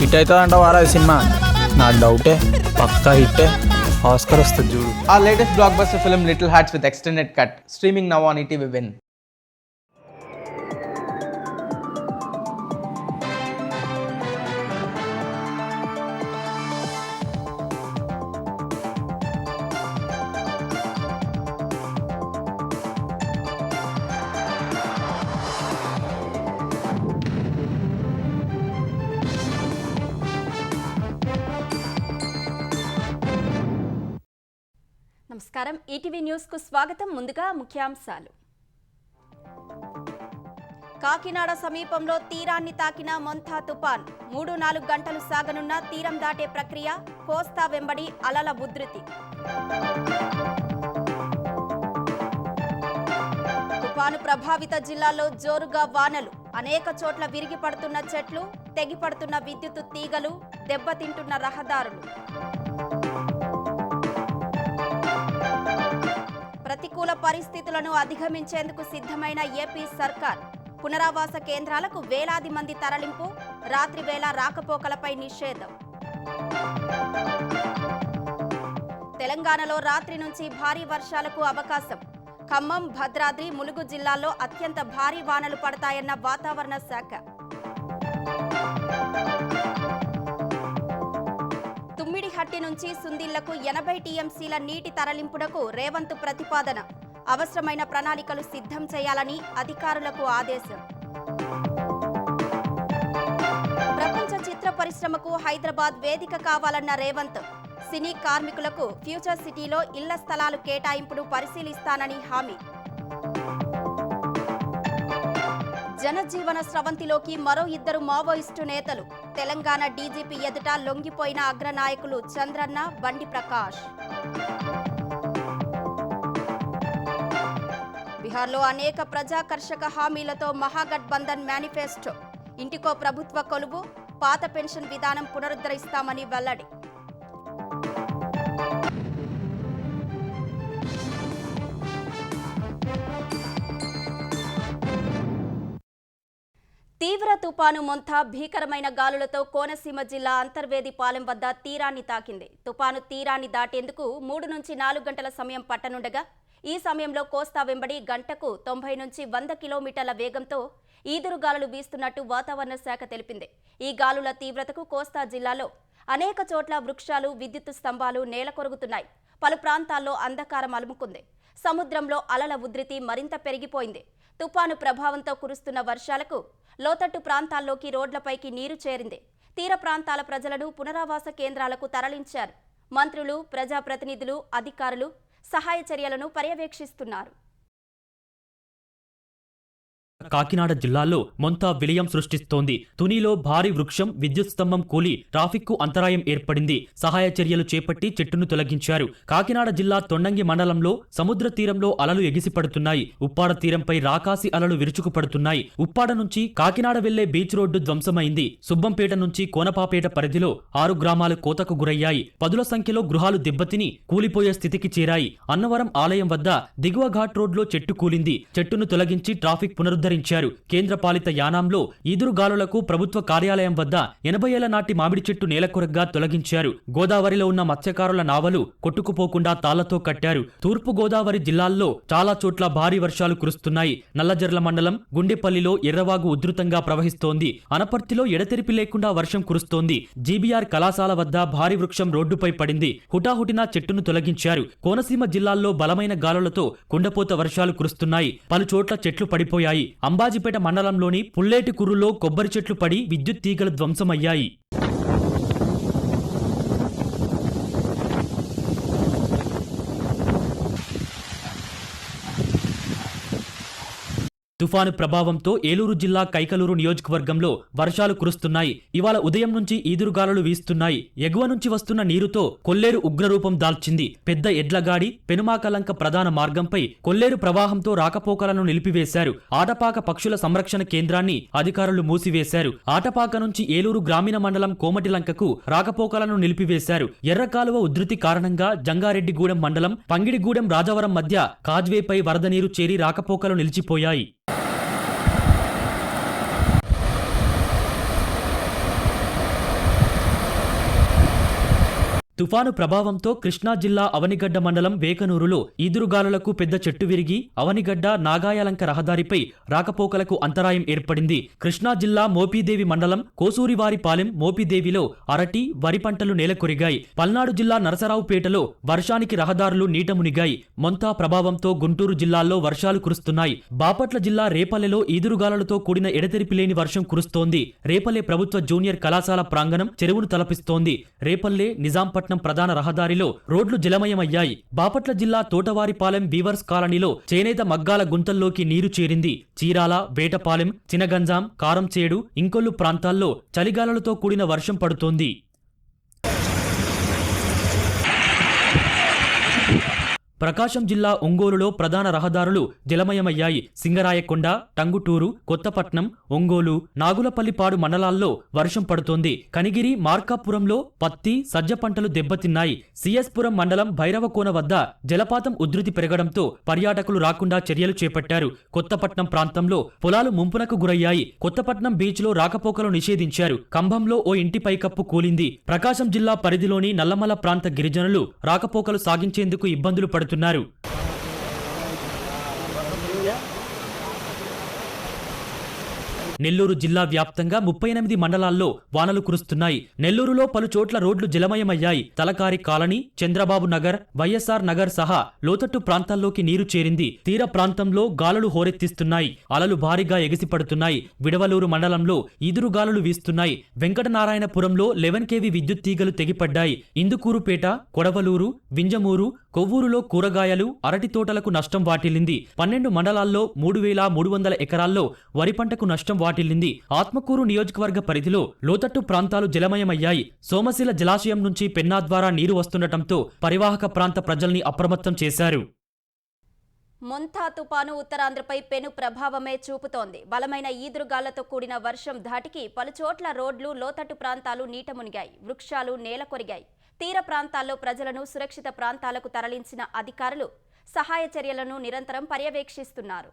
Hit అవుతుందంట వారా cinema. నాకు డౌటే, పక్కా హిట్టే, ఆస్కర్ వస్తుంది చూడు. Our latest blockbuster film Little Hearts with extended cut, streaming now on ETV Win. నమస్కారం, ఈటీవీ న్యూస్ కు స్వాగతం. ముందుగా ముఖ్యాంశాలు. కాకినాడ సమీపంలో తీరాన్ని తాకిన మొంతా తుపాన్. 3-4 గంటలు సాగనున్న తీరం దాటే ప్రక్రియ. కోస్తా వెంబడి అలల ఉధృతి. తుపాను ప్రభావిత జిల్లాల్లో జోరుగా వానలు. అనేక చోట్ల విరిగి పడుతున్న చెట్లు, తెగిపడుతున్న విద్యుత్ తీగలు, దెబ్బతింటున్న రహదారులు. ప్రతికూల పరిస్థితులను అధిగమించేందుకు సిద్ధమైన ఏపీ సర్కార్. పునరావాస కేంద్రాలకు వేలాది మంది తరలింపు. రాత్రి వేళ రాకపోకలపై నిషేధం. తెలంగాణలో రాత్రి నుంచి భారీ వర్షాలకు అవకాశం. ఖమ్మం, భద్రాద్రి, ములుగు జిల్లాల్లో అత్యంత భారీ వానలు పడతాయన్న వాతావరణ శాఖ. తుమ్మిడిహట్టి నుంచి సుందిళ్లకు 80 టీఎంసీల నీటి తరలింపునకు రేవంత్ ప్రతిపాదన. అవసరమైన ప్రణాళికలు సిద్ధం చేయాలని అధికారులకు ఆదేశం. ప్రపంచ చిత్ర పరిశ్రమకు హైదరాబాద్ వేదిక కావాలన్న రేవంత్. సినీ కార్మికులకు ఫ్యూచర్ సిటీలో ఇళ్ల స్థలాలు కేటాయింపును పరిశీలిస్తానని హామీ. జనజీవన స్రవంతిలోకి మరో 2 మావోయిస్టు నేతలు. తెలంగాణ డీజీపీ ఎదుట లొంగిపోయిన అగ్రనాయకులు చంద్రన్న, బండి ప్రకాష్. బీహార్లో అనేక ప్రజాకర్షక హామీలతో మహాగఠబంధన్ మేనిఫెస్టో. ఇంటికో ప్రభుత్వ కొలువు, పాత పెన్షన్ విధానం పునరుద్ధరిస్తామని వెల్లడి. తీవ్ర తుపాను మొంతా భీకరమైన గాలులతో కోనసీమ జిల్లా అంతర్వేదిపాలెం వద్ద తీరాన్ని తాకింది. తుపాను తీరాన్ని దాటేందుకు 3-4 గంటల సమయం పట్టనుండగా ఈ సమయంలో కోస్తా వెంబడి గంటకు 90-100 కిలోమీటర్ల వేగంతో ఈదురుగాలులు వీస్తున్నట్టు వాతావరణ శాఖ తెలిపింది. ఈ గాలుల తీవ్రతకు కోస్తా జిల్లాలో అనేక చోట్ల వృక్షాలు, విద్యుత్ స్తంభాలు నేలకొరుగుతున్నాయి. పలు ప్రాంతాల్లో అంధకారం అలుముకుంది. సముద్రంలో అలల ఉధృతి మరింత పెరిగిపోయింది. తుపాను ప్రభావంతో కురుస్తున్న వర్షాలకు లోతట్టు ప్రాంతాల్లోకి రోడ్లపైకి నీరు చేరింది. తీర ప్రాంతాల ప్రజలను పునరావాస కేంద్రాలకు తరలించారు. మంత్రులు, ప్రజాప్రతినిధులు, అధికారులు సహాయ చర్యలను పర్యవేక్షిస్తున్నారు. కాకినాడ జిల్లాలో మొంతా విలయం సృష్టిస్తోంది. తునిలో భారీ వృక్షం, విద్యుత్ స్తంభం కూలి ట్రాఫిక్ కు అంతరాయం ఏర్పడింది. సహాయ చర్యలు చేపట్టి చెట్టును తొలగించారు. కాకినాడ జిల్లా తొండంగి మండలంలో సముద్ర తీరంలో అలలు ఎగిసిపడుతున్నాయి. ఉప్పాడ తీరంపై రాకాసి అలలు విరుచుకుపడుతున్నాయి. ఉప్పాడ నుంచి కాకినాడ వెళ్లే బీచ్ రోడ్డు ధ్వంసమైంది. సుబ్బంపేట నుంచి కోనపాపేట పరిధిలో 6 గ్రామాలు కోతకు గురయ్యాయి. పదుల సంఖ్యలో గృహాలు దెబ్బతిని కూలిపోయే స్థితికి చేరాయి. అన్నవరం ఆలయం వద్ద దిగువ ఘాట్ రోడ్లో చెట్టు కూలింది. చెట్టును తొలగించి ట్రాఫిక్ పునరుద్ధరించారు. కేంద్రపాలిత యానాంలో ఈదురుగాలులకు ప్రభుత్వ కార్యాలయం వద్ద 80 ఏళ్ల నాటి మామిడి చెట్టు నేలకొరగ్గా తొలగించారు. గోదావరిలో ఉన్న మత్స్యకారుల నావలు కొట్టుకుపోకుండా తాళ్లతో కట్టారు. తూర్పు గోదావరి జిల్లాల్లో చాలా చోట్ల భారీ వర్షాలు కురుస్తున్నాయి. నల్లజర్ల మండలం గుండెపల్లిలో ఎర్రవాగు ఉధృతంగా ప్రవహిస్తోంది. అనపర్తిలో ఎడతెరిపి లేకుండా వర్షం కురుస్తోంది. జీబీఆర్ కళాశాల వద్ద భారీ వృక్షం రోడ్డుపై పడింది. హుటాహుటిన చెట్టును తొలగించారు. కోనసీమ జిల్లాల్లో బలమైన గాలులతో కుండపోత వర్షాలు కురుస్తున్నాయి. పలు చోట్ల చెట్లు పడిపోయాయి. అంబాజీపేట మండలంలోని పుల్లేటి కుర్రులో కొబ్బరి చెట్లు పడి విద్యుత్ తీగలు ధ్వంసమయ్యాయి. తుఫాను ప్రభావంతో ఏలూరు జిల్లా కైకలూరు నియోజకవర్గంలో వర్షాలు కురుస్తున్నాయి. ఇవాళ ఉదయం నుంచి ఈదురుగాలులు వీస్తున్నాయి. ఎగువ నుంచి వస్తున్న నీరుతో కొల్లేరు ఉగ్రరూపం దాల్చింది. పెద్ద ఎడ్లగాడి పెనుమాకలంక ప్రధాన మార్గంపై కొల్లేరు ప్రవాహంతో రాకపోకలను నిలిపివేశారు. ఆటపాక పక్షుల సంరక్షణ కేంద్రాన్ని అధికారులు మూసివేశారు. ఆటపాక నుంచి ఏలూరు గ్రామీణ మండలం కోమటిలంకకు రాకపోకలను నిలిపివేశారు. ఎర్రకాలువ ఉధృతి కారణంగా జంగారెడ్డిగూడెం మండలం పంగిడిగూడెం రాజవరం మధ్య కాజ్వేపై వరద నీరు చేరి రాకపోకలు నిలిచిపోయాయి. తుఫాను ప్రభావంతో కృష్ణా జిల్లా అవనిగడ్డ మండలం వేకనూరులో ఈదురుగాలులకు పెద్ద చెట్టు విరిగి అవనిగడ్డ నాగాయలంక రహదారిపై రాకపోకలకు అంతరాయం ఏర్పడింది. కృష్ణా జిల్లా మోపిదేవి మండలం కోసూరివారిపాలెం మోపిదేవిలో అరటి, వరి పంటలు నేలకొరిగాయి. పల్నాడు జిల్లా నరసరావుపేటలో వర్షానికి రహదారులు నీట మునిగాయి. మొంతా ప్రభావంతో గుంటూరు జిల్లాల్లో వర్షాలు కురుస్తున్నాయి. బాపట్ల జిల్లా రేపల్లెలో ఈదురుగాలులతో కూడిన ఎడతెరిపిలేని వర్షం కురుస్తోంది. రేపల్లె ప్రభుత్వ జూనియర్ కళాశాల ప్రాంగణం చెరువును తలపిస్తోంది. రేపల్లె నిజాంపట్నం ప్రధాన రహదారిలో రోడ్లు జలమయమయ్యాయి. బాపట్ల జిల్లా తోటవారిపాలెం వీవర్స్ కాలనీలో చేనేత మగ్గాల గుంతల్లోకి నీరు చేరింది. చీరాల, వేటపాలెం, చినగంజాం, కారంచేడు, ఇంకొల్లు ప్రాంతాల్లో చలిగాలులతో కూడిన వర్షం పడుతోంది. ప్రకాశం జిల్లా ఒంగోలులో ప్రధాన రహదారులు జలమయమయ్యాయి. సింగరాయకొండ, టంగుటూరు, కొత్తపట్నం, ఒంగోలు, నాగులపల్లిపాడు మండలాల్లో వర్షం పడుతోంది. కనిగిరి, మార్కాపురంలో పత్తి, సజ్జ పంటలు దెబ్బతిన్నాయి. సిఎస్పురం మండలం భైరవకోన వద్ద జలపాతం ఉధృతి పెరగడంతో పర్యాటకులు రాకుండా చర్యలు చేపట్టారు. కొత్తపట్నం ప్రాంతంలో పొలాలు ముంపునకు గురయ్యాయి. కొత్తపట్నం బీచ్లో రాకపోకలు నిషేధించారు. కంభంలో ఓ ఇంటి పైకప్పు కూలింది. ప్రకాశం జిల్లా పరిధిలోని నల్లమల ప్రాంత గిరిజనులు రాకపోకలు సాగించేందుకు ఇబ్బందులు పడుతున్నారు. నెల్లూరు జిల్లా వ్యాప్తంగా 38 మండలాల్లో వానలు కురుస్తున్నాయి. నెల్లూరులో పలు చోట్ల రోడ్లు జలమయమయ్యాయి. తలకారి కాలనీ, చంద్రబాబు నగర్, వైఎస్ఆర్ నగర్ సహా లోతట్టు ప్రాంతాల్లోకి నీరు చేరింది. తీర ప్రాంతంలో గాలులు హోరెత్తిస్తున్నాయి. అలలు భారీగా ఎగిసిపడుతున్నాయి. విడవలూరు మండలంలో ఈదురుగాలులు వీస్తున్నాయి. వెంకటనారాయణపురంలో 11 kV విద్యుత్ తీగలు తెగిపడ్డాయి. ఇందుకూరుపేట, కొడవలూరు, వింజమూరు, కొవ్వూరులో కూరగాయలు, అరటి తోటలకు నష్టం వాటిల్లింది. 12 మండలాల్లో 3,300 ఎకరాల్లో వరి పంటకు నష్టం వాటిల్లింది. ఆత్మకూరు నియోజకవర్గ పరిధిలో లోతట్టు ప్రాంతాలు జలమయమయ్యాయి. సోమశిల జలాశయం నుంచి పెన్నా ద్వారా నీరు వస్తుండటంతో పరివాహక ప్రాంత ప్రజల్ని అప్రమత్తం చేశారు. మొంతా తుపాను ఉత్తరాంధ్రపై పెను ప్రభావమే చూపుతోంది. బలమైన ఈదురుగాళ్లతో కూడిన వర్షం ధాటికి పలుచోట్ల రోడ్లు, లోతట్టు ప్రాంతాలు నీట మునిగాయి. వృక్షాలు నేలకొరిగాయి. తీర ప్రాంతాల్లో ప్రజలను సురక్షిత ప్రాంతాలకు తరలించిన అధికారులు సహాయ చర్యలను నిరంతరం పర్యవేక్షిస్తున్నారు.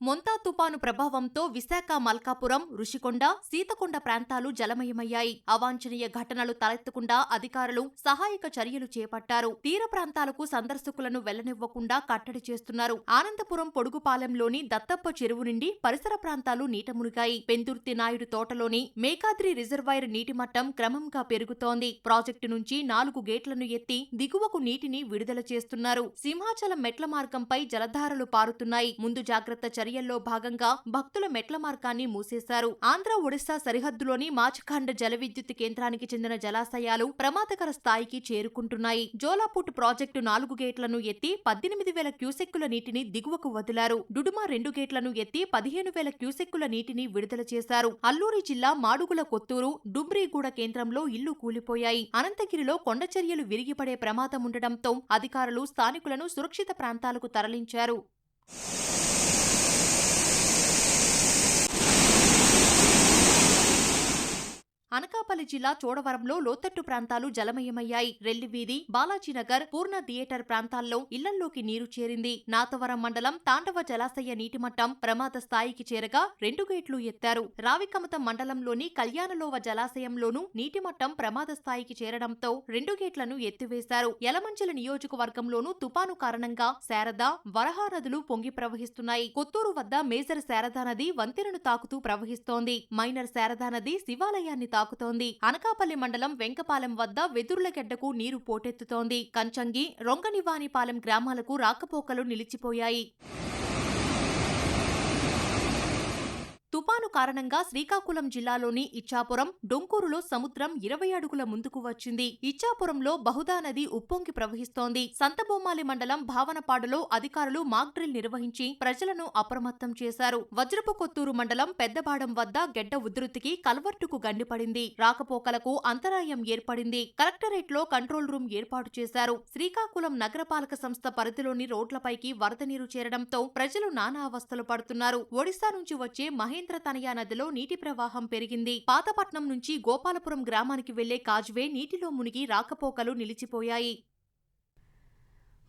మొంతా తుపాను ప్రభావంతో విశాఖ, మల్కాపురం, రుషికొండ, సీతకొండ ప్రాంతాలు జలమయమయ్యాయి. అవాంఛనీయ ఘటనలు తలెత్తకుండా అధికారులు సహాయక చర్యలు చేపట్టారు. తీర ప్రాంతాలకు సందర్శకులను వెళ్లనివ్వకుండా కట్టడి చేస్తున్నారు. ఆనందపురం పొడుగుపాలెంలోని దత్తప్ప చెరువు నుండి పరిసర ప్రాంతాలు నీట మునిగాయి. పెందుర్తి నాయుడు తోటలోని మేకాద్రి రిజర్వాయర్ నీటి మట్టం క్రమంగా పెరుగుతోంది. ప్రాజెక్టు నుంచి 4 గేట్లను ఎత్తి దిగువకు నీటిని విడుదల చేస్తున్నారు. సింహాచలం మెట్ల మార్గంపై జలధారలు పారుతున్నాయి. ముందు జాగ్రత్త చర్యల్లో భాగంగా భక్తుల మెట్ల మార్గాన్ని మూసేశారు. ఆంధ్ర, ఒడిశా సరిహద్దులోని మాచఖండ్ జల విద్యుత్ కేంద్రానికి చెందిన జలాశయాలు ప్రమాదకర స్థాయికి చేరుకుంటున్నాయి. జోలాపుట్ ప్రాజెక్టు 4 గేట్లను ఎత్తి 18,000 క్యూసెక్కుల నీటిని దిగువకు వదిలారు. డుడుమా 2 గేట్లను ఎత్తి 15,000 క్యూసెక్కుల నీటిని విడుదల చేశారు. అల్లూరి జిల్లా మాడుగుల కొత్తూరు, డుమ్రిగూడ కేంద్రంలో ఇళ్లు కూలిపోయాయి. అనంతగిరిలో కొండచర్యలు విరిగిపడే ప్రమాదం ఉండటంతో అధికారులు స్థానికులను సురక్షిత ప్రాంతాలకు తరలించారు. అనకాపల్లి జిల్లా చోడవరంలో లోతట్టు ప్రాంతాలు జలమయమయ్యాయి. రెల్లివీధి, బాలాజీనగర్, పూర్ణ థియేటర్ ప్రాంతాల్లో ఇళ్లల్లోకి నీరు చేరింది. నాతవరం మండలం తాండవ జలాశయ నీటిమట్టం ప్రమాద స్థాయికి చేరగా 2 గేట్లు ఎత్తారు. రావికమతం మండలంలోని కళ్యాణలోవ జలాశయంలోనూ నీటిమట్టం ప్రమాద స్థాయికి చేరడంతో 2 గేట్లను ఎత్తివేశారు. యలమంచిల నియోజకవర్గంలోనూ తుపాను కారణంగా శారద, వరహా నదులు పొంగి ప్రవహిస్తున్నాయి. కొత్తూరు వద్ద మేజర్ శారదా నది వంతెనను తాకుతూ ప్రవహిస్తోంది. మైనర్ శారదా నది శివాలయాన్ని తాకుతోంది. అనకాపల్లి మండలం వెంకపాలెం వద్ద వెదుర్లగెడ్డకు నీరు పోటెత్తుతోంది. కంచంగి, రొంగనివానిపాలెం గ్రామాలకు రాకపోకలు నిలిచిపోయాయి. తుపాను కారణంగా శ్రీకాకుళం జిల్లాలోని ఇచ్చాపురం, డొంకూరులో సముద్రం 20 అడుగుల ముందుకు వచ్చింది. ఇచ్చాపురంలో బహుదా నది ఉప్పొంగి ప్రవహిస్తోంది. సంతబొమ్మాలి మండలం భావనపాడులో అధికారులు మాక్ డ్రిల్ నిర్వహించి ప్రజలను అప్రమత్తం చేశారు. వజ్రపు కొత్తూరు మండలం పెద్దబాడం వద్ద గెడ్డ ఉధృతికి కల్వర్టుకు గండిపడింది. రాకపోకలకు అంతరాయం ఏర్పడింది. కలెక్టరేట్లో కంట్రోల్ రూమ్ ఏర్పాటు చేశారు. శ్రీకాకుళం నగరపాలక సంస్థ పరిధిలోని రోడ్లపైకి వరద నీరు చేరడంతో ప్రజలు నానా అవస్థలు పడుతున్నారు. ఒడిశా నుంచి వచ్చే మహేంద్రతనయ నదిలో నీటి ప్రవాహం పెరిగింది. పాతపట్నం నుంచి గోపాలపురం గ్రామానికి వెళ్లే కాజ్వే నీటిలో మునిగి రాకపోకలు నిలిచిపోయాయి.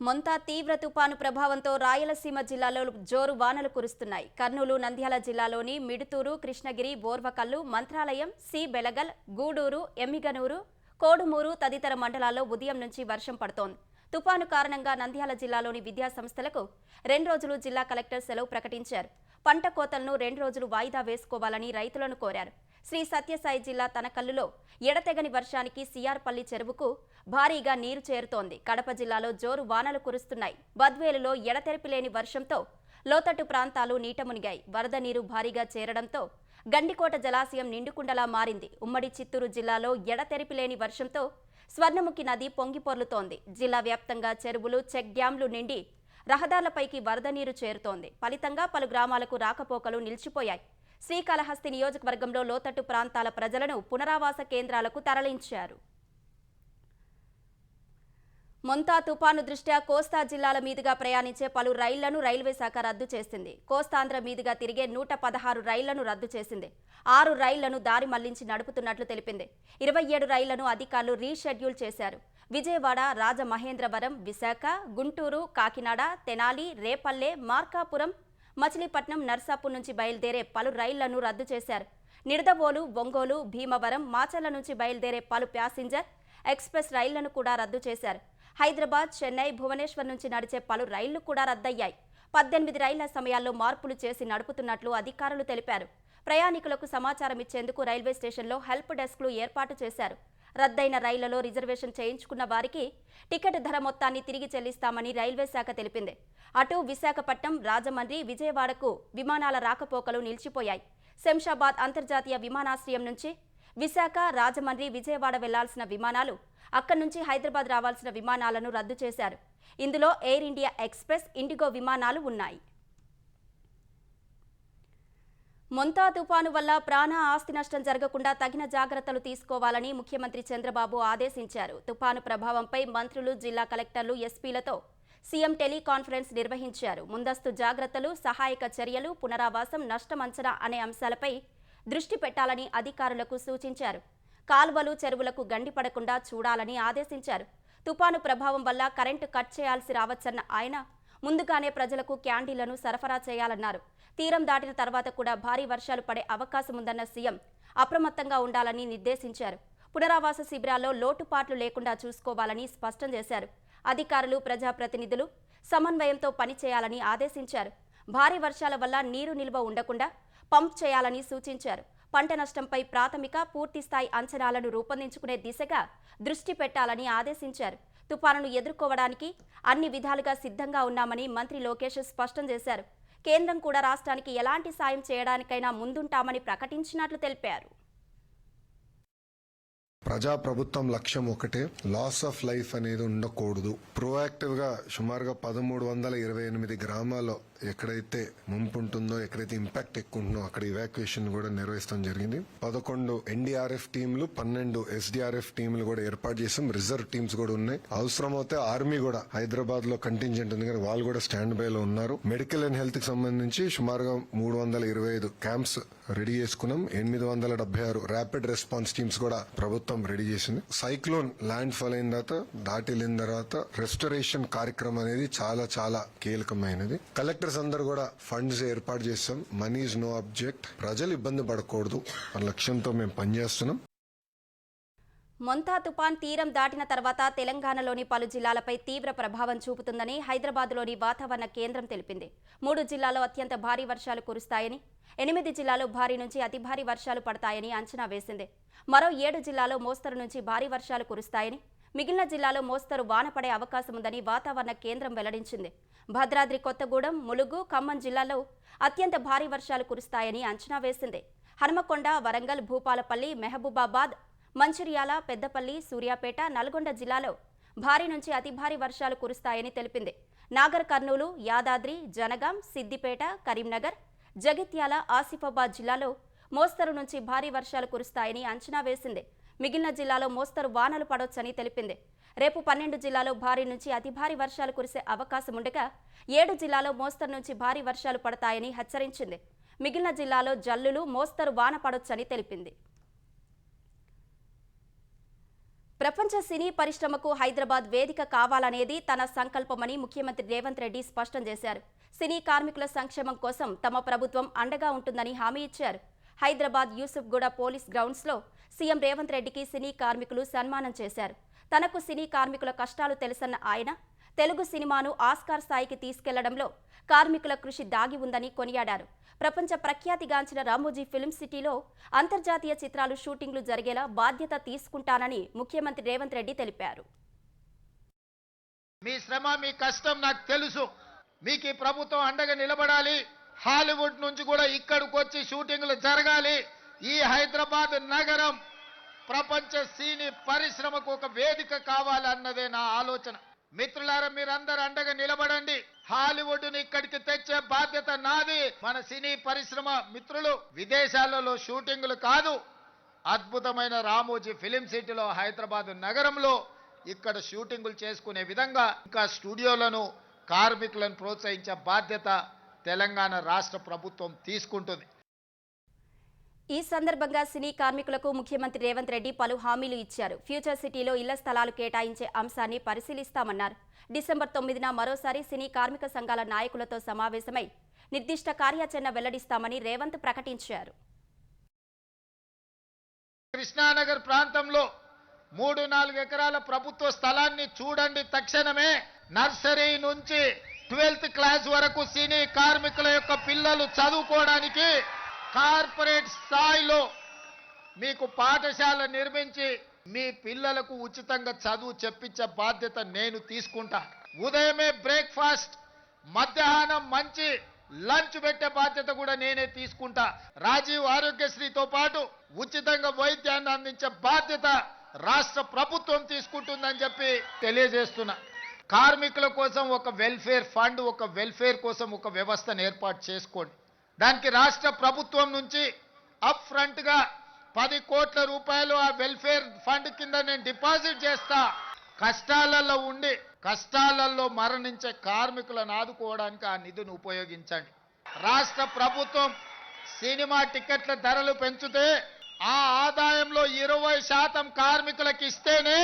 మొంతా తీవ్ర తుపాను ప్రభావంతో రాయలసీమ జిల్లాలో జోరు వానలు కురుస్తున్నాయి. కర్నూలు, నంద్యాల జిల్లాలోని మిడుతూరు, కృష్ణగిరి, బోర్వకల్లు, మంత్రాలయం, సి బెలగల్, గూడూరు, ఎమ్మిగనూరు, కోడుమూరు తదితర మండలాల్లో ఉదయం నుంచి వర్షం పడుతోంది. తుపాను కారణంగా నంద్యాల జిల్లాలోని విద్యా సంస్థలకు 2 రోజులు జిల్లా కలెక్టర్ సెలవు ప్రకటించారు. పంట కోతలను 2 రోజులు వాయిదా వేసుకోవాలని రైతులను కోరారు. శ్రీ సత్యసాయి జిల్లా తనకల్లులో ఎడతెగని వర్షానికి సిఆర్పల్లి చెరువుకు భారీగా నీరు చేరుతోంది. కడప జిల్లాలో జోరు వానలు కురుస్తున్నాయి. బద్వేలులో ఎడతెరిపిలేని వర్షంతో లోతట్టు ప్రాంతాలు నీట మునిగాయి. వరద నీరు భారీగా చేరడంతో గండికోట జలాశయం నిండుకుండలా మారింది. ఉమ్మడి చిత్తూరు జిల్లాలో ఎడతెరిపిలేని వర్షంతో స్వర్ణముఖి నది పొంగిపొర్లుతోంది. జిల్లా వ్యాప్తంగా చెరువులు, చెక్ డ్యాంలు నిండి రహదారులపైకి వరద నీరు చేరుతోంది. ఫలితంగా పలు గ్రామాలకు రాకపోకలు నిలిచిపోయాయి. శ్రీకాళహస్తి నియోజకవర్గంలో లోతట్టు ప్రాంతాల ప్రజలను పునరావాస కేంద్రాలకు తరలించారు. మొంతా తుపాను దృష్ట్యా కోస్తా జిల్లాల మీదుగా ప్రయాణించే పలు రైళ్లను రైల్వే శాఖ రద్దు చేసింది. కోస్తాంధ్ర మీదుగా తిరిగే 116 రైళ్లను రద్దు చేసింది. 6 రైళ్లను దారి మళ్లించి నడుపుతున్నట్లు తెలిపింది. 27 రైళ్లను అధికారులు రీషెడ్యూల్ చేశారు. విజయవాడ, రాజమహేంద్రవరం, విశాఖ, గుంటూరు, కాకినాడ, తెనాలి, రేపల్లె, మార్కాపురం, మచిలీపట్నం, నర్సాపూర్ నుంచి బయలుదేరే పలు రైళ్లను రద్దు చేశారు. నిడదవోలు, ఒంగోలు, భీమవరం, మాచర్ల నుంచి బయలుదేరే పలు ప్యాసింజర్ ఎక్స్ప్రెస్ రైళ్లను కూడా రద్దు చేశారు. హైదరాబాద్, చెన్నై, భువనేశ్వర్ నుంచి నడిచే పలు రైళ్లు కూడా రద్దయ్యాయి. 18 రైళ్ల సమయాల్లో మార్పులు చేసి నడుపుతున్నట్లు అధికారులు తెలిపారు. ప్రయాణికులకు సమాచారం ఇచ్చేందుకు రైల్వే స్టేషన్లో హెల్ప్ డెస్క్లు ఏర్పాటు చేశారు. రద్దయిన రైళ్లలో రిజర్వేషన్ చేయించుకున్న వారికి టికెట్ ధర మొత్తాన్ని తిరిగి చెల్లిస్తామని రైల్వే శాఖ తెలిపింది. అటు విశాఖపట్నం, రాజమండ్రి, విజయవాడకు విమానాల రాకపోకలు నిలిచిపోయాయి. శంషాబాద్ అంతర్జాతీయ విమానాశ్రయం నుంచి విశాఖ, రాజమండ్రి, విజయవాడ వెళ్లాల్సిన విమానాలు, అక్కడి నుంచి హైదరాబాద్ రావాల్సిన విమానాలను రద్దు చేశారు. ఇందులో ఎయిర్ ఇండియా ఎక్స్ప్రెస్, ఇండిగో విమానాలు ఉన్నాయి. మొంతా తుపాను వల్ల ప్రాణ, ఆస్తి నష్టం జరగకుండా తగిన జాగ్రత్తలు తీసుకోవాలని ముఖ్యమంత్రి చంద్రబాబు ఆదేశించారు. తుపాను ప్రభావంపై మంత్రులు, జిల్లా కలెక్టర్లు, ఎస్పీలతో సీఎం టెలికాన్ఫరెన్స్ నిర్వహించారు. ముందస్తు జాగ్రత్తలు, సహాయక చర్యలు, పునరావాసం, నష్టం అంచనా అనే అంశాలపై దృష్టి పెట్టాలని అధికారులకు సూచించారు. కాల్వలు, చెరువులకు గండిపడకుండా చూడాలని ఆదేశించారు. తుపాను ప్రభావం వల్ల కరెంటు కట్ చేయాల్సి రావచ్చన్న ఆయన ముందుగానే ప్రజలకు క్యాండిళ్లను సరఫరా చేయాలన్నారు. తీరం దాటిన తర్వాత కూడా భారీ వర్షాలు పడే అవకాశం ఉందన్న సీఎం అప్రమత్తంగా ఉండాలని నిర్దేశించారు. పునరావాస శిబిరాల్లో లోటుపాట్లు లేకుండా చూసుకోవాలని స్పష్టం చేశారు. అధికారులు, ప్రజాప్రతినిధులు సమన్వయంతో పనిచేయాలని ఆదేశించారు. భారీ వర్షాల వల్ల నీరు నిల్వ ఉండకుండా పంప్ చేయాలని సూచించారు. పంట నష్టంపై ప్రాథమిక, పూర్తిస్థాయి అంచనాలను రూపొందించుకునే దిశగా దృష్టి పెట్టాలని ఆదేశించారు. తుపానును ఎదుర్కోవడానికి అన్ని విధాలుగా సిద్ధంగా ఉన్నామని మంత్రి లోకేష్ స్పష్టం చేశారు. కేంద్రం కూడా రాష్ట్రానికి ఎలాంటి సాయం చేయడానికైనా ముందుంటామని ప్రకటించినట్లు తెలిపారు. ప్రజాప్రభుత్వం లక్ష్యం ఒకటే, లాస్ ఆఫ్ లైఫ్ అనేది ఉండకూడదు. ప్రోయాక్టివ్ గా సుమారుగా 1328 గ్రామాల్లో ఎక్కడైతే ముంపు ఉంటుందో, ఎక్కడైతే ఇంపాక్ట్ ఎక్కువ ఉంటుందో అక్కడ ఇవాక్యుయేషన్ కూడా నిర్వహిస్తాం జరిగింది. 11 ఎన్డీఆర్ఎఫ్ టీంలు, 12 ఎస్డీఆర్ఎఫ్ టీంలు కూడా ఏర్పాటు చేసాం. రిజర్వ్ టీమ్స్ కూడా ఉన్నాయి. అవసరమైతే ఆర్మీ కూడా హైదరాబాద్ లో కంటింజెంట్ ఉంది కానీ వాళ్ళు కూడా స్టాండ్ బై లో ఉన్నారు. మెడికల్ అండ్ హెల్త్ కి సంబంధించి సుమారుగా 325 క్యాంప్స్ రెడీ చేసుకున్నాం. 876 ర్యాపిడ్ రెస్పాన్స్ టీమ్స్ కూడా ప్రభుత్వం రెడీ చేసింది. సైక్లోన్ ల్యాండ్ ఫాల్ అయిన తర్వాత, దాటి వెళ్ళిన తర్వాత రెస్టరేషన్ కార్యక్రమం అనేది చాలా చాలా కీలకమైనది. కలెక్టర్స్ అందరూ కూడా ఫండ్స్ ఏర్పాటు చేస్తాం. Money is no object. ప్రజలు ఇబ్బంది పడకూడదు అన్న లక్ష్యంతో మేము పనిచేస్తున్నాం. మొంతా తుపాన్ తీరం దాటిన తర్వాత తెలంగాణలోని పలు జిల్లాలపై తీవ్ర ప్రభావం చూపుతుందని హైదరాబాద్లోని వాతావరణ కేంద్రం తెలిపింది. 3 జిల్లాల్లో అత్యంత భారీ వర్షాలు కురుస్తాయని, 8 జిల్లాల్లో భారీ నుంచి అతి భారీ వర్షాలు పడతాయని అంచనా వేసింది. మరో 7 జిల్లాల్లో మోస్తరు నుంచి భారీ వర్షాలు కురుస్తాయని, మిగిలిన జిల్లాలో మోస్తరు వాన పడే అవకాశం ఉందని వాతావరణ కేంద్రం వెల్లడించింది. భద్రాద్రి కొత్తగూడెం, ములుగు, ఖమ్మం జిల్లాల్లో అత్యంత భారీ వర్షాలు కురుస్తాయని అంచనా వేసింది. హనుమకొండ, వరంగల్, భూపాలపల్లి, మెహబూబాబాద్, మంచిర్యాల, పెద్దపల్లి, సూర్యాపేట, నల్గొండ జిల్లాలో భారీ నుంచి అతి భారీ వర్షాలు కురుస్తాయని తెలిపింది. నాగర్ కర్నూలు, యాదాద్రి, జనగాం, సిద్దిపేట, కరీంనగర్, జగిత్యాల, ఆసిఫాబాద్ జిల్లాలో మోస్తరు నుంచి భారీ వర్షాలు కురుస్తాయని అంచనా వేసింది. మిగిలిన జిల్లాలో మోస్తరు వానలు పడొచ్చని తెలిపింది. రేపు 12 జిల్లాలో భారీ నుంచి అతి భారీ వర్షాలు కురిసే అవకాశం ఉండగా 7 జిల్లాలో మోస్తరు నుంచి భారీ వర్షాలు పడతాయని హెచ్చరించింది. మిగిలిన జిల్లాలో జల్లులు, మోస్తరు వాన పడొచ్చని తెలిపింది. ప్రపంచ సినీ పరిశ్రమకు హైదరాబాద్ వేదిక కావాలనేది తన సంకల్పమని ముఖ్యమంత్రి రేవంత్ రెడ్డి స్పష్టం చేశారు. సినీ కార్మికుల సంక్షేమం కోసం తమ ప్రభుత్వం అండగా ఉంటుందని హామీ ఇచ్చారు. హైదరాబాద్ యూసుఫ్గూడ పోలీస్ గ్రౌండ్స్లో సీఎం రేవంత్ రెడ్డికి సినీ కార్మికులు సన్మానం చేశారు. తనకు సినీ కార్మికుల కష్టాలు తెలుసన్న ఆయన తెలుగు సినిమాను ఆస్కార్ స్థాయికి తీసుకెళ్లడంలో కార్మికుల కృషి దాగి ఉందని కొనియాడారు. ప్రపంచ ప్రఖ్యాతిగాంచిన రామోజీ ఫిల్మ్ సిటీలో అంతర్జాతీయ చిత్రాలు షూటింగ్లు జరిగేలా బాధ్యత తీసుకుంటానని ముఖ్యమంత్రి రేవంత్ రెడ్డి తెలిపారు. మీ శ్రమ, మీ కష్టం నాకు తెలుసు. మీకు ఈ ప్రభుత్వం అండగా నిలబడాలి. హాలీవుడ్ నుంచి కూడా ఇక్కడికి వచ్చి షూటింగ్లు జరగాలి. ఈ హైదరాబాద్ నగరం ప్రపంచ సినీ పరిశ్రమకు ఒక వేదిక కావాలన్నదే నా ఆలోచన. మిత్రులారా, మీరందరూ అండగా నిలబడండి. హాలీవుడ్ ని ఇక్కడికి తెచ్చే బాధ్యత నాది. మన సినీ పరిశ్రమ మిత్రులు విదేశాలలో షూటింగ్లు కాదు, అద్భుతమైన రామోజీ ఫిలిం సిటీలో హైదరాబాద్ నగరంలో ఇక్కడ షూటింగులు చేసుకునే విధంగా ఇంకా స్టూడియోలను, కార్మికులను ప్రోత్సహించే బాధ్యత తెలంగాణ రాష్ట్ర ప్రభుత్వం తీసుకుంటుంది. ఈ సందర్భంగా సినీ కార్మికులకు ముఖ్యమంత్రి రేవంత్ రెడ్డి పలు హామీలు ఇచ్చారు. ఫ్యూచర్ సిటీలో ఇళ్ల స్థలాలు కేటాయించే అంశాన్ని పరిశీలిస్తామన్నారు. డిసెంబర్ 9న మరోసారి సినీ కార్మిక సంఘాల నాయకులతో సమావేశమై నిర్దిష్ట కార్యాచరణ వెల్లడిస్తామని రేవంత్ ప్రకటించారు. కృష్ణానగర్ ప్రాంతంలో 3-4 ఎకరాల ప్రభుత్వ స్థలాన్ని చూడండి. తక్షణమే నర్సరీ నుంచి 12th క్లాస్ వరకు సినీ కార్మికుల యొక్క పిల్లలు చదువుకోవడానికి కార్పొరేట్ స్థాయిలో మీకు పాఠశాల నిర్మించి మీ పిల్లలకు ఉచితంగా చదువు చెప్పించే బాధ్యత నేను తీసుకుంటా. ఉదయమే బ్రేక్ఫాస్ట్, మధ్యాహ్నం మంచి లంచ్ పెట్టే బాధ్యత కూడా నేనే తీసుకుంటా. రాజీవ్ ఆరోగ్యశ్రీతో పాటు ఉచితంగా వైద్యాన్ని అందించే బాధ్యత రాష్ట్ర ప్రభుత్వం తీసుకుంటుందని చెప్పి తెలియజేస్తున్నా. కార్మికుల కోసం ఒక వెల్ఫేర్ ఫండ్, ఒక వెల్ఫేర్ కోసం ఒక వ్యవస్థను ఏర్పాటు చేసుకోండి. దానికి రాష్ట్ర ప్రభుత్వం నుంచి అప్ ఫ్రంట్ గా 10 కోట్ల రూపాయలు ఆ వెల్ఫేర్ ఫండ్ కింద నేను డిపాజిట్ చేస్తా. కష్టాలలో ఉండి కష్టాలలో మరణించే కార్మికులను ఆదుకోవడానికి ఆ నిధిని ఉపయోగించండి. రాష్ట్ర ప్రభుత్వం సినిమా టికెట్ల ధరలు పెంచితే ఆ ఆదాయంలో 20% కార్మికులకు ఇస్తేనే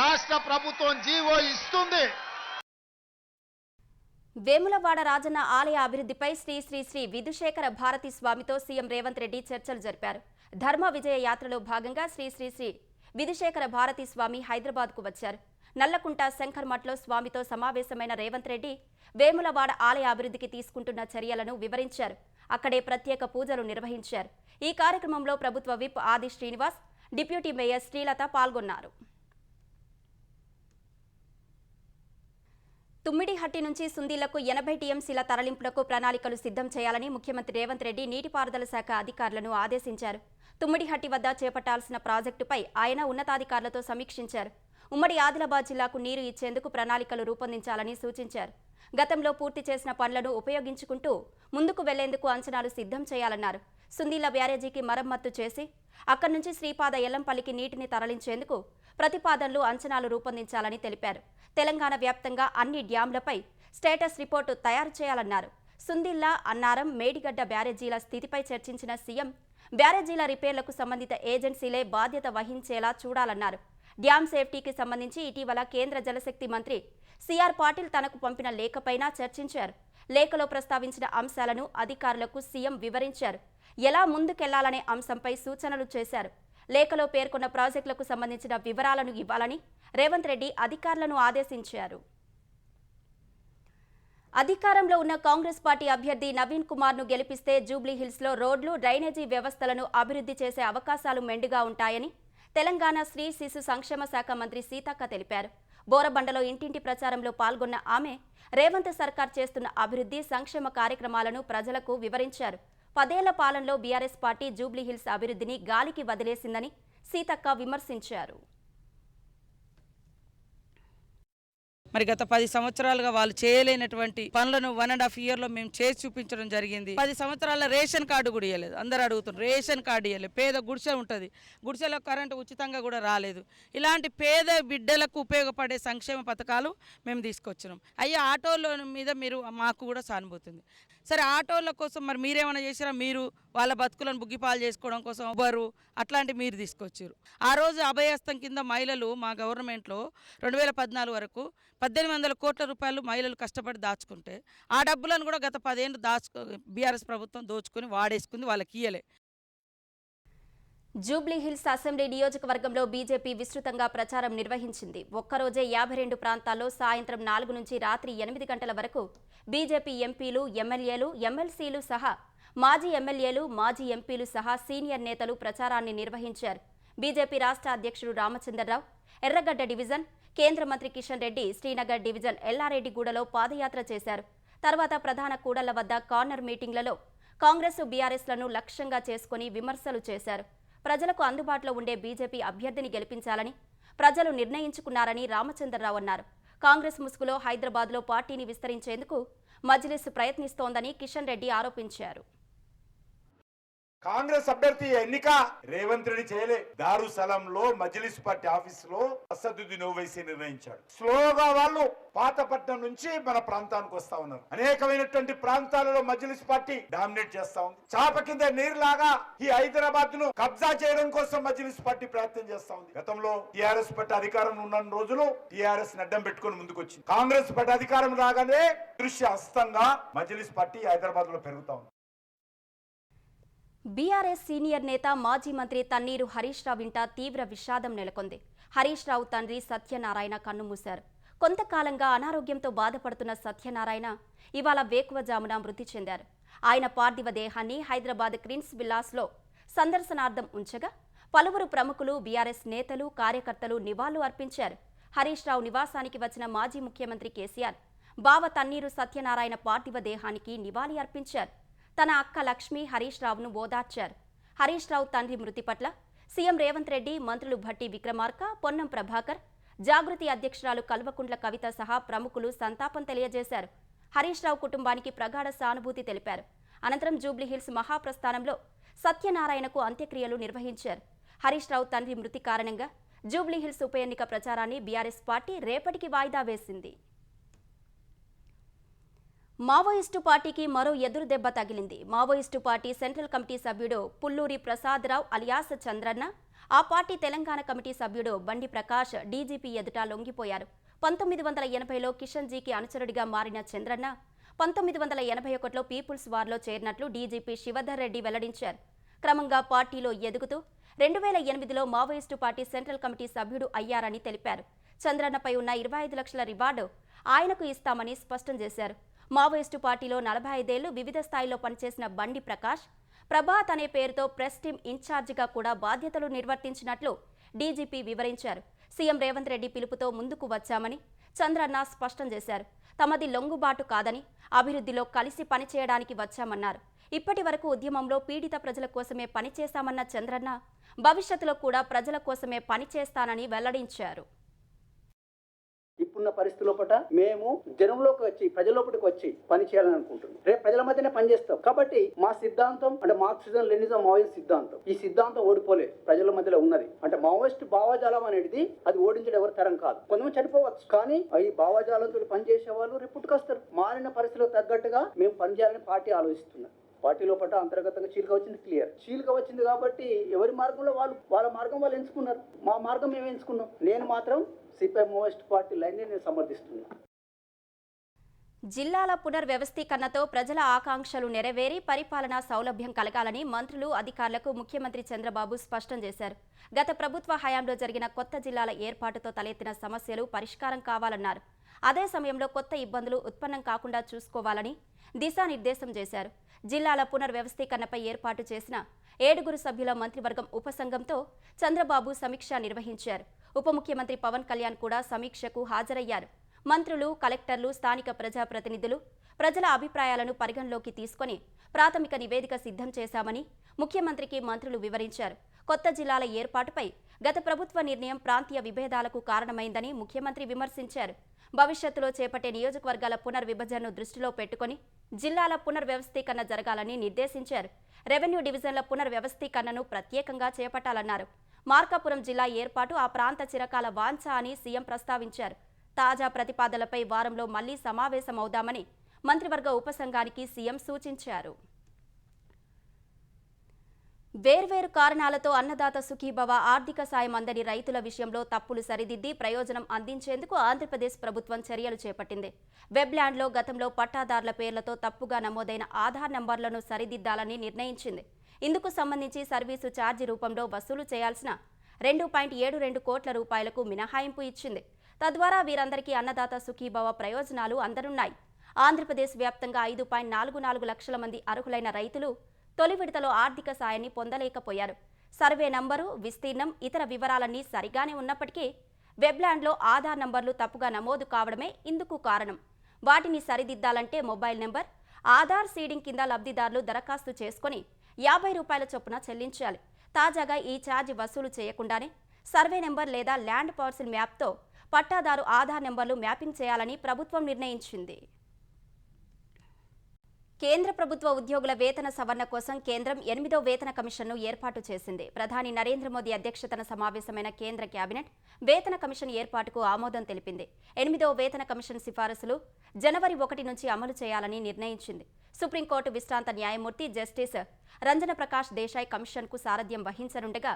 రాష్ట్ర ప్రభుత్వం జీవో ఇస్తుంది. వేములవాడ రాజన్న ఆలయ అభివృద్ధిపై శ్రీ శ్రీ శ్రీ విధుశేఖర భారతి స్వామితో సీఎం రేవంత్ రెడ్డి చర్చలు జరిపారు. ధర్మ విజయ యాత్రలో భాగంగా శ్రీ శ్రీ శ్రీ విధుశేఖర భారతి స్వామి హైదరాబాద్కు వచ్చారు. నల్లకుంట శంకర్మఠ్లో స్వామితో సమావేశమైన రేవంత్ రెడ్డి వేములవాడ ఆలయ అభివృద్ధికి తీసుకుంటున్న చర్యలను వివరించారు. అక్కడే ప్రత్యేక పూజలు నిర్వహించారు. ఈ కార్యక్రమంలో ప్రభుత్వ విప్ ఆది శ్రీనివాస్, డిప్యూటీ మేయర్ శ్రీలత పాల్గొన్నారు. తుమ్మిడిహట్టి నుంచి సుందీలకు 80 టీఎంసీల తరలింపులకు ప్రణాళికలు సిద్ధం చేయాలని ముఖ్యమంత్రి రేవంత్ రెడ్డి నీటిపారుదల శాఖ అధికారులను ఆదేశించారు. తుమ్మిడిహట్టి వద్ద చేపట్టాల్సిన ప్రాజెక్టుపై ఆయన ఉన్నతాధికారులతో సమీక్షించారు. ఉమ్మడి ఆదిలాబాద్ జిల్లాకు నీరు ఇచ్చేందుకు ప్రణాళికలు రూపొందించాలని సూచించారు. గతంలో పూర్తి చేసిన పనులను ఉపయోగించుకుంటూ ముందుకు వెళ్లేందుకు అంచనాలు సిద్ధం చేయాలన్నారు. సుందీల బ్యారేజీకి మరమ్మత్తు చేసి అక్కడి నుంచి శ్రీపాద ఎల్లంపల్లికి నీటిని తరలించేందుకు ప్రతిపాదనలు, అంచనాలు రూపొందించాలని తెలిపారు. తెలంగాణ వ్యాప్తంగా అన్ని డ్యాంలపై స్టేటస్ రిపోర్టు తయారు చేయాలన్నారు. సుందిల్లా, అన్నారం, మేడిగడ్డ బ్యారేజీల స్థితిపై చర్చించిన సీఎం బ్యారేజీల రిపేర్లకు సంబంధిత ఏజెన్సీలే బాధ్యత వహించేలా చూడాలన్నారు. డ్యామ్ సేఫ్టీకి సంబంధించి ఇటీవల కేంద్ర జలశక్తి మంత్రి సిఆర్ పాటిల్ తనకు పంపిన లేఖపైన చర్చించారు. లేఖలో ప్రస్తావించిన అంశాలను అధికారులకు సీఎం వివరించారు. ఎలా ముందుకెళ్లాలనే అంశంపై సూచనలు చేశారు. లేఖలో పేర్కొన్న ప్రాజెక్టులకు సంబంధించిన వివరాలను ఇవ్వాలని రేవంత్ రెడ్డి అధికారులను ఆదేశించారు. అధికారంలో ఉన్న కాంగ్రెస్ పార్టీ అభ్యర్థి నవీన్ కుమార్ను గెలిపిస్తే జూబ్లీహిల్స్లో రోడ్లు, డ్రైనేజీ వ్యవస్థలను అభివృద్ధి చేసే అవకాశాలు మెండుగా ఉంటాయని తెలంగాణ స్త్రీ శిశు సంక్షేమ శాఖ మంత్రి సీతక్క తెలిపారు. బోరబండలో ఇంటింటి ప్రచారంలో పాల్గొన్న ఆమె రేవంత్ సర్కార్ చేస్తున్న అభివృద్ధి, సంక్షేమ కార్యక్రమాలను ప్రజలకు వివరించారు. 10 ఏళ్ల పాలనలో బీఆర్ఎస్ పార్టీ జూబ్లీహిల్స్ అభివృద్ధిని గాలికి వదిలేసిందని సీతక్క విమర్శించారు. మరి గత 10 సంవత్సరాలుగా వాళ్ళు చేయలేనటువంటి పనులను 1.5 yearలో మేము చేసి చూపించడం జరిగింది. 10 సంవత్సరాల రేషన్ కార్డు కూడా ఇవ్వలేదు. అందరూ అడుగుతున్నారు, రేషన్ కార్డు ఇవ్వలేదు. పేద గుడిసె ఉంటుంది, గుడిసెలో కరెంటు ఉచితంగా కూడా రాలేదు. ఇలాంటి పేద బిడ్డలకు ఉపయోగపడే సంక్షేమ పథకాలు మేము తీసుకొచ్చినాం. అయ్యా, ఆటోల మీద మీరు మాకు కూడా సానుభూతుంది. సరే ఆటోల కోసం మరి మీరేమైనా చేసినా, మీరు వాళ్ళ బతుకులను బుగ్గిపాలు చేసుకోవడం కోసం ఉబరు అట్లాంటివి మీరు తీసుకొచ్చారు. ఆ రోజు అభయహస్తం కింద మహిళలు మా గవర్నమెంట్లో 2014 వరకు 1800 కోట్ల రూపాయలు మహిళలు కష్టపడి దాచుకుంటే ఆ డబ్బులను కూడా గత 10 ఏళ్ళు బీఆర్ఎస్ ప్రభుత్వం దోచుకొని వాడేసుకుంది, వాళ్ళకి ఇయ్యలే. జూబ్లీహిల్స్ అసెంబ్లీ నియోజకవర్గంలో బీజేపీ విస్తృతంగా ప్రచారం నిర్వహించింది. ఒక్కరోజే 52 ప్రాంతాల్లో సాయంత్రం 4 నుంచి రాత్రి 8 గంటల వరకు బీజేపీ ఎంపీలు, ఎమ్మెల్యేలు, ఎమ్మెల్సీలు సహా మాజీ ఎమ్మెల్యేలు, మాజీ ఎంపీలు సహా సీనియర్ నేతలు ప్రచారాన్ని నిర్వహించారు. బీజేపీ రాష్ట్ర అధ్యక్షుడు రామచంద్రరావు ఎర్రగడ్డ డివిజన్, కేంద్ర మంత్రి కిషన్ రెడ్డి శ్రీనగర్ డివిజన్ ఎల్లారెడ్డిగూడలో పాదయాత్ర చేశారు. తర్వాత ప్రధాన కూడళ్ల వద్ద కార్నర్ మీటింగ్లలో కాంగ్రెస్, బీఆర్ఎస్లను లక్ష్యంగా చేసుకుని విమర్శలు చేశారు. ప్రజలకు అందుబాటులో ఉండే బీజేపీ అభ్యర్థిని గెలిపించాలని ప్రజలు నిర్ణయించుకున్నారని రామచంద్రరావు అన్నారు. కాంగ్రెస్ ముసుగులో హైదరాబాద్లో పార్టీని విస్తరించేందుకు మజ్లిస్ ప్రయత్నిస్తోందని కిషన్ రెడ్డి ఆరోపించారు. కాంగ్రెస్ అభ్యర్థి ఎన్నిక రేవంత్ రెడ్డి చేయలే. దారుసలంలో మజ్లిస్ పార్టీ ఆఫీస్ లో అసదుద్దీన్ ఓవైసీ నిర్ణయించాడు. స్లోగా వాళ్ళు పాతపట్నం నుంచి మన ప్రాంతానికి వస్తా ఉన్నారు. అనేకమైనటువంటి ప్రాంతాలలో మజ్లిస్ పార్టీ డామినేట్ చేస్తా ఉంది. చాప కింద నీరులాగా ఈ హైదరాబాద్ ను కబ్జా చేయడం కోసం మజ్లిస్ పార్టీ ప్రయత్నం చేస్తా ఉంది. గతంలో టీఆర్ఎస్ పార్టీ అధికారం ఉన్న రోజులు టీఆర్ఎస్ అడ్డం పెట్టుకుని ముందుకొచ్చింది. కాంగ్రెస్ పార్టీ అధికారం రాగానే దృశ్య హస్తంగా మజ్లిస్ పార్టీ హైదరాబాద్ లో పెరుగుతా ఉంది. బీఆర్ఎస్ సీనియర్ నేత మాజీ మంత్రి తన్నీరు హరీష్ రావు ఇంట తీవ్ర విషాదం నెలకొంది. హరీష్ రావు తండ్రి సత్యనారాయణ కన్నుమూశారు. కొంతకాలంగా అనారోగ్యంతో బాధపడుతున్న సత్యనారాయణ ఇవాళ వేకువజామున మృతి చెందారు. ఆయన పార్థివ దేహాన్ని హైదరాబాద్ క్వీన్స్ విల్లాస్లో సందర్శనార్థం ఉంచగా పలువురు ప్రముఖులు, బీఆర్ఎస్ నేతలు, కార్యకర్తలు నివాళులు అర్పించారు. హరీష్ రావు నివాసానికి వచ్చిన మాజీ ముఖ్యమంత్రి కేసీఆర్ బావ తన్నీరు సత్యనారాయణ పార్థివ దేహానికి నివాళి అర్పించారు. తన అక్క లక్ష్మి హరీష్ రావును ఓదార్చారు. హరీష్ రావు తండ్రి మృతి పట్ల సీఎం రేవంత్ రెడ్డి, మంత్రులు భట్టి విక్రమార్క, పొన్నం ప్రభాకర్, జాగృతి అధ్యక్షురాలు కల్వకుంట్ల కవిత సహా ప్రముఖులు సంతాపం తెలియజేశారు. హరీష్ రావు కుటుంబానికి ప్రగాఢ సానుభూతి తెలిపారు. అనంతరం జూబ్లీహిల్స్ మహాప్రస్థానంలో సత్యనారాయణకు అంత్యక్రియలు నిర్వహించారు. హరీష్ రావు తండ్రి మృతి కారణంగా జూబ్లీహిల్స్ ఉప ఎన్నిక ప్రచారాన్ని బీఆర్ఎస్ పార్టీ రేపటికి వాయిదా వేసింది. మావోయిస్టు పార్టీకి మరో ఎదురు దెబ్బ తగిలింది. మావోయిస్టు పార్టీ సెంట్రల్ కమిటీ సభ్యుడు పుల్లూరి ప్రసాదరావు అలియాస్ చంద్రన్న, ఆ పార్టీ తెలంగాణ కమిటీ సభ్యుడు బండి ప్రకాష్ డీజీపీ ఎదుట లొంగిపోయారు. 1980లో కిషన్ జీకి అనుచరుడిగా మారిన చంద్రన్న 1981లో పీపుల్స్ వార్లో చేరినట్లు డీజీపీ శివధర్ రెడ్డి వెల్లడించారు. క్రమంగా పార్టీలో ఎదుగుతూ 2008లో మావోయిస్టు పార్టీ సెంట్రల్ కమిటీ సభ్యుడు అయ్యారని తెలిపారు. చంద్రన్నపై ఉన్న 25 లక్షల రివార్డు ఆయనకు ఇస్తామని స్పష్టం చేశారు. మావోయిస్టు పార్టీలో 45 ఏళ్లు వివిధ స్థాయిలో పనిచేసిన బండి ప్రకాష్ ప్రభాత్ అనే పేరుతో ప్రెస్ టీం ఇన్ఛార్జిగా కూడా బాధ్యతలు నిర్వర్తించినట్లు డీజీపీ వివరించారు. సీఎం రేవంత్ రెడ్డి పిలుపుతో ముందుకు వచ్చామని చంద్రన్న స్పష్టం చేశారు. తమది లొంగుబాటు కాదని, అభివృద్ధిలో కలిసి పనిచేయడానికి వచ్చామన్నారు. ఇప్పటి వరకు ఉద్యమంలో పీడిత ప్రజల కోసమే పనిచేశామన్న చంద్రన్న భవిష్యత్తులో కూడా ప్రజల కోసమే పనిచేస్తానని వెల్లడించారు. ఇప్పుడున్న పరిస్థితి లోపల మేము జనంలోకి వచ్చి ప్రజల్లోపటికి వచ్చి పని చేయాలని అనుకుంటున్నాం. రేపు ప్రజల మధ్యనే పనిచేస్తాం. కాబట్టి మా సిద్ధాంతం అంటే మార్క్సిజం, లెనినిజం, మావోయిస్ట్ సిద్ధాంతం, ఈ సిద్ధాంతం ఓడిపోలే, ప్రజల మధ్యలో ఉన్నది. అంటే మావోయిస్ట్ భావజాలం అనేది అది ఓడించడం ఎవరి తరం కాదు. కొంతమంది చనిపోవచ్చు, కానీ ఈ భావజాలంతో పనిచేసే వాళ్ళు రేపు పుట్టుకొస్తారు. మారిన పరిస్థితులకు తగ్గట్టుగా మేము పనిచేయాలని పార్టీ ఆలోచిస్తున్నాం. పార్టీ లోపల అంతర్గతంగా చీలిక వచ్చింది, క్లియర్ చీలిక వచ్చింది. కాబట్టి ఎవరి మార్గంలో వాళ్ళ మార్గం వాళ్ళు ఎంచుకున్నారు. మా మార్గం మేము ఎంచుకున్నాం. నేను మాత్రం సిపిఐ మావోయిస్ట్ పార్టీ లైన్ నేను సమర్థిస్తున్నాను. జిల్లాల పునర్వ్యవస్థీకరణతో ప్రజల ఆకాంక్షలు నెరవేరి పరిపాలనా సౌలభ్యం కలగాలని మంత్రులు, అధికారులకు ముఖ్యమంత్రి చంద్రబాబు స్పష్టం చేశారు. గత ప్రభుత్వ హయాంలో జరిగిన కొత్త జిల్లాల ఏర్పాటుతో తలెత్తిన సమస్యలు పరిష్కారం కావాలన్నారు. అదే సమయంలో కొత్త ఇబ్బందులు ఉత్పన్నం కాకుండా చూసుకోవాలని దిశానిర్దేశం చేశారు. జిల్లాల పునర్వ్యవస్థీకరణపై ఏర్పాటు చేసిన 7 సభ్యుల మంత్రివర్గం ఉపసంఘంతో చంద్రబాబు సమీక్ష నిర్వహించారు. ఉప ముఖ్యమంత్రి పవన్ కళ్యాణ్ కూడా సమీక్షకు హాజరయ్యారు. మంత్రులు, కలెక్టర్లు, స్థానిక ప్రజాప్రతినిధులు ప్రజల అభిప్రాయాలను పరిగణలోకి తీసుకొని ప్రాథమిక నివేదిక సిద్ధం చేశామని ముఖ్యమంత్రికి మంత్రులు వివరించారు. కొత్త జిల్లాల ఏర్పాటుపై గత ప్రభుత్వ నిర్ణయం ప్రాంతీయ విభేదాలకు కారణమైందని ముఖ్యమంత్రి విమర్శించారు. భవిష్యత్తులో చేపట్టే నియోజకవర్గాల పునర్విభజనను దృష్టిలో పెట్టుకుని జిల్లాల పునర్వ్యవస్థీకరణ జరగాలని నిర్దేశించారు. రెవెన్యూ డివిజన్ల పునర్వ్యవస్థీకరణను ప్రత్యేకంగా చేపట్టాలన్నారు. మార్కాపురం జిల్లా ఏర్పాటు ఆ ప్రాంత చిరకాల వాంఛ అని సీఎం ప్రస్తావించారు. తాజా ప్రతిపాదనలపై వారంలో మళ్లీ సమావేశమవుదామని మంత్రివర్గ ఉపసంఘానికి సీఎం సూచించారు. వేర్వేరు కారణాలతో అన్నదాత సుఖీభవ ఆర్థిక సాయం అందని రైతుల విషయంలో తప్పులు సరిదిద్ది ప్రయోజనం అందించేందుకు ఆంధ్రప్రదేశ్ ప్రభుత్వం చర్యలు చేపట్టింది. వెబ్లాండ్లో గతంలో పట్టాదారుల పేర్లతో తప్పుగా నమోదైన ఆధార్ నంబర్లను సరిదిద్దాలని నిర్ణయించింది. ఇందుకు సంబంధించి సర్వీసు ఛార్జీ రూపంలో వసూలు చేయాల్సిన 2.72 కోట్ల రూపాయలకు మినహాయింపు ఇచ్చింది. తద్వారా వీరందరికీ అన్నదాత సుఖీభవ ప్రయోజనాలు అందనున్నాయి. ఆంధ్రప్రదేశ్ వ్యాప్తంగా 5.44 లక్షల మంది అర్హులైన రైతులు తొలి విడతలో ఆర్థిక సాయాన్ని పొందలేకపోయారు. సర్వే నంబరు, విస్తీర్ణం, ఇతర వివరాలన్నీ సరిగానే ఉన్నప్పటికీ వెబ్లాండ్లో ఆధార్ నంబర్లు తప్పుగా నమోదు కావడమే ఇందుకు కారణం. వాటిని సరిదిద్దాలంటే మొబైల్ నెంబర్, ఆధార్ సీడింగ్ కింద లబ్ధిదారులు దరఖాస్తు చేసుకుని 50 రూపాయల చొప్పున చెల్లించాలి. తాజాగా ఈ ఛార్జీ వసూలు చేయకుండానే సర్వే నెంబర్ లేదా ల్యాండ్ పార్సిల్ మ్యాప్తో పట్టాదారు ఆధార్ నెంబర్లు మ్యాపింగ్ చేయాలని ప్రభుత్వం నిర్ణయించింది. కేంద్ర ప్రభుత్వ ఉద్యోగుల వేతన సవరణ కోసం కేంద్రం 8వ వేతన కమిషన్ను ఏర్పాటు చేసింది. ప్రధాని నరేంద్ర మోదీ అధ్యక్షతన సమావేశమైన కేంద్ర కేబినెట్ వేతన కమిషన్ ఏర్పాటుకు ఆమోదం తెలిపింది. 8వ వేతన కమిషన్ సిఫారసులు జనవరి 1 నుంచి అమలు చేయాలని నిర్ణయించింది. సుప్రీంకోర్టు విశ్రాంత న్యాయమూర్తి జస్టిస్ రంజన ప్రకాష్ దేశాయ్ కమిషన్కు సారథ్యం వహించనుండగా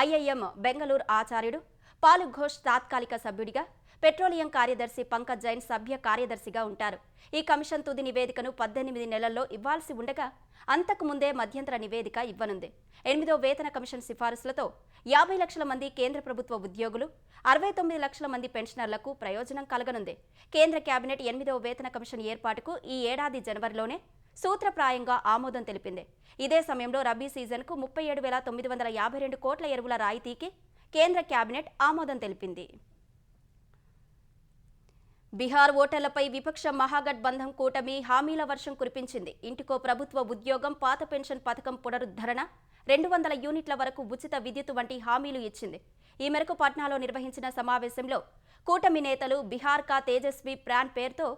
ఐఐఎం బెంగళూరు ఆచార్యుడు పాలు ఘోష్ తాత్కాలిక సభ్యుడిగా, పెట్రోలియం కార్యదర్శి పంకజ్ జైన్ సభ్య కార్యదర్శిగా ఉంటారు. ఈ కమిషన్ తుది నివేదికను 18 నెలల్లో ఇవ్వాల్సి ఉండగా అంతకు ముందే మధ్యంతర నివేదిక ఇవ్వనుంది. 8వ వేతన కమిషన్ సిఫారసులతో 50 లక్షల మంది కేంద్ర ప్రభుత్వ ఉద్యోగులు, 69 లక్షల మంది పెన్షనర్లకు ప్రయోజనం కలగనుంది. కేంద్ర కేబినెట్ 8వ వేతన కమిషన్ ఏర్పాటుకు ఈ ఏడాది జనవరిలోనే సూత్రప్రాయంగా ఆమోదం తెలిపింది. ఇదే సమయంలో రబీ సీజన్కు 37,952 కోట్ల ఎరువుల రాయితీకి కేంద్ర కేబినెట్ ఆమోదం తెలిపింది. బీహార్ ఓటర్లపై విపక్ష మహాగఠబంధన్ కూటమి హామీల వర్షం కురిపించింది. ఇంటికో ప్రభుత్వ ఉద్యోగం, పాత పెన్షన్ పథకం పునరుద్ధరణ, 200 యూనిట్ల వరకు ఉచిత విద్యుత్ వంటి హామీలు ఇచ్చింది. ఈ మేరకు పట్నాలో నిర్వహించిన సమావేశంలో కూటమి నేతలు బీహార్ కా తేజస్వి ప్రాన్ పేరుతో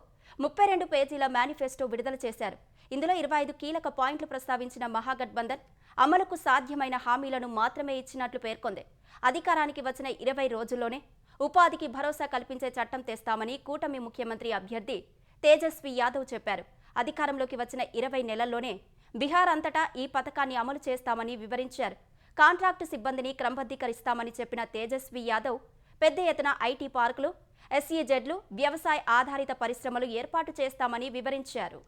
32 పేజీల మేనిఫెస్టో విడుదల చేశారు. ఇందులో 25 కీలక పాయింట్లు ప్రస్తావించిన మహాగఠబంధన్ అమలుకు సాధ్యమైన హామీలను మాత్రమే ఇచ్చినట్లు పేర్కొంది. అధికారానికి వచ్చిన 20 రోజుల్లోనే ఉపాధికి భరోసా కల్పించే చట్టం తెస్తామని కూటమి ముఖ్యమంత్రి అభ్యర్థి తేజస్వి యాదవ్ చెప్పారు. అధికారంలోకి వచ్చిన 20 నెలల్లోనే బీహార్ అంతటా ఈ పథకాన్ని అమలు చేస్తామని వివరించారు. కాంట్రాక్టు సిబ్బందిని క్రమబద్ధీకరిస్తామని చెప్పిన తేజస్వి యాదవ్ పెద్ద ఎత్తున ఐటీ పార్కులు, ఎస్ఈజెడ్లు, వ్యవసాయ ఆధారిత పరిశ్రమలు ఏర్పాటు చేస్తామని వివరించారు.